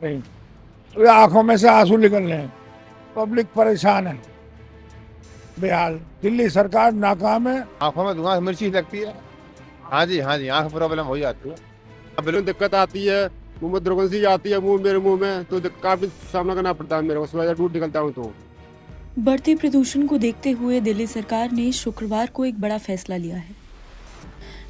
नहीं तो ये आंखों में से आंसू निकल रहे हैं। पब्लिक परेशान है, बेहाल। दिल्ली सरकार नाकाम है। आंखों में धुआं मिर्ची लगती है। हाँ जी आंख प्रॉब्लम हो जाती है। बिल्कुल दिक्कत आती है, मुंह में दुर्गंध सी आती है, मेरे मुंह में तो काफी सामना करना पड़ता है मेरे को। सुबह दूध निकलता हूँ तो बढ़ते प्रदूषण को देखते हुए दिल्ली सरकार ने शुक्रवार को एक बड़ा फैसला लिया है।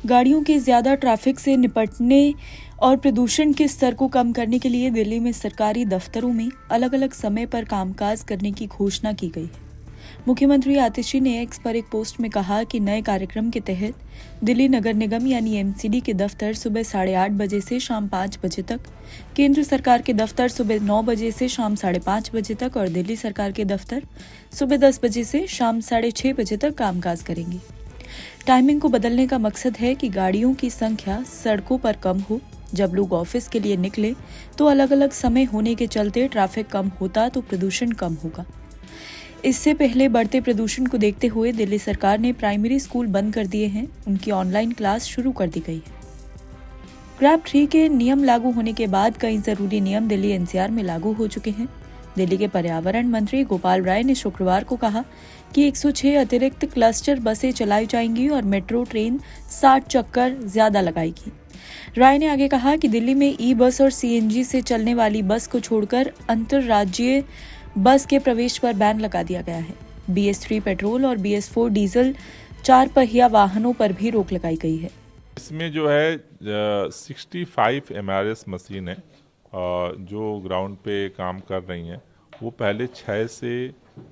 गाड़ियों के ज्यादा ट्रैफिक से निपटने और प्रदूषण के स्तर को कम करने के लिए दिल्ली में सरकारी दफ्तरों में अलग अलग समय पर कामकाज करने की घोषणा की गई है। मुख्यमंत्री आतिशी ने एक्स पर एक पोस्ट में कहा कि नए कार्यक्रम के तहत दिल्ली नगर निगम यानी एमसीडी के दफ्तर सुबह 8:30 बजे से शाम 5 बजे तक, केंद्र सरकार के दफ्तर सुबह 9 बजे से शाम 5:30 बजे तक और दिल्ली सरकार के दफ्तर सुबह 10 बजे से शाम 6:30 बजे तक कामकाज करेंगे। टाइमिंग को बदलने का मकसद है कि गाड़ियों की संख्या सड़कों पर कम हो। जब लोग ऑफिस के लिए निकले तो अलग अलग समय होने के चलते ट्रैफिक कम होता तो प्रदूषण कम होगा। इससे पहले बढ़ते प्रदूषण को देखते हुए दिल्ली सरकार ने प्राइमरी स्कूल बंद कर दिए हैं। उनकी ऑनलाइन क्लास शुरू कर दी गई है। ग्रैब 3 के नियम लागू होने के बाद कई जरूरी नियम दिल्ली एनसीआर में लागू हो चुके हैं। दिल्ली के पर्यावरण मंत्री गोपाल राय ने शुक्रवार को कहा कि 106 अतिरिक्त क्लस्टर बसें चलाई जाएंगी और मेट्रो ट्रेन 60 चक्कर ज्यादा लगाएगी। राय ने आगे कहा कि दिल्ली में ई बस और सीएनजी से चलने वाली बस को छोड़कर अंतरराज्यीय बस के प्रवेश पर बैन लगा दिया गया है। BS3 पेट्रोल और BS4 डीजल 4 पहिया वाहनों पर भी रोक लगाई गई है। इसमें जो है 65 MRS मशीन है जो ग्राउंड पे काम कर रही हैं। वो पहले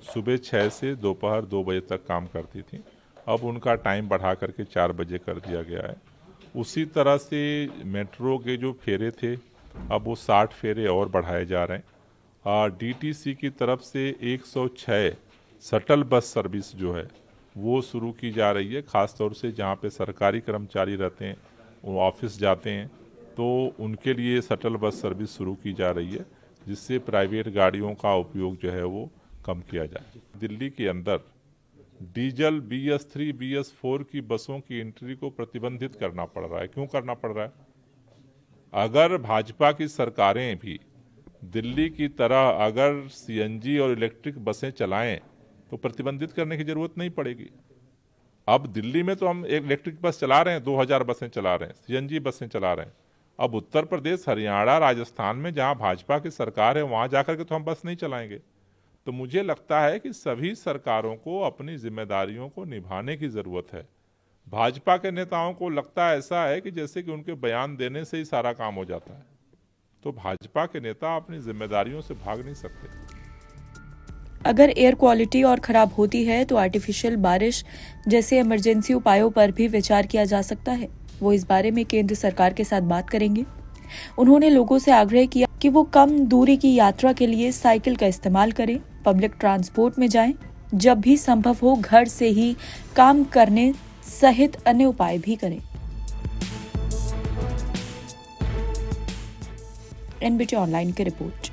सुबह 6 से दोपहर 2 बजे तक काम करती थी। अब उनका टाइम बढ़ा करके 4 बजे कर दिया गया है। उसी तरह से मेट्रो के जो फेरे थे अब वो 60 फेरे और बढ़ाए जा रहे हैं। DTC की तरफ से 106 शटल बस सर्विस जो है वो शुरू की जा रही है। ख़ास तौर से जहाँ पे सरकारी कर्मचारी रहते हैं, वो ऑफिस जाते हैं, तो उनके लिए शटल बस सर्विस शुरू की जा रही है, जिससे प्राइवेट गाड़ियों का उपयोग जो है वो कम किया जाए। दिल्ली के अंदर डीजल BS3 BS4 की बसों की एंट्री को प्रतिबंधित करना पड़ रहा है। क्यों करना पड़ रहा है? अगर भाजपा की सरकारें भी दिल्ली की तरह अगर CNG और इलेक्ट्रिक बसें चलाएं तो प्रतिबंधित करने की जरूरत नहीं पड़ेगी। अब दिल्ली में तो हम एक इलेक्ट्रिक बस चला रहे हैं, 2000 बसें चला रहे हैं, CNG बसें चला रहे हैं। अब उत्तर प्रदेश, हरियाणा, राजस्थान में जहां भाजपा की सरकार है वहां जाकर के तो हम बस नहीं चलाएंगे। तो मुझे लगता है कि सभी सरकारों को अपनी जिम्मेदारियों को निभाने की जरूरत है। भाजपा के नेताओं को लगता है ऐसा है कि जैसे कि उनके बयान देने से ही सारा काम हो जाता है। तो भाजपा के नेता अपनी जिम्मेदारियों से भाग नहीं सकते। अगर एयर क्वालिटी और खराब होती है तो आर्टिफिशियल बारिश जैसे इमरजेंसी उपायों पर भी विचार किया जा सकता है। वो इस बारे में केंद्र सरकार के साथ बात करेंगे। उन्होंने लोगों से आग्रह किया कि वो कम दूरी की यात्रा के लिए साइकिल का इस्तेमाल करें, पब्लिक ट्रांसपोर्ट में जाएं, जब भी संभव हो घर से ही काम करने सहित अन्य उपाय भी करें। NBT ऑनलाइन की रिपोर्ट।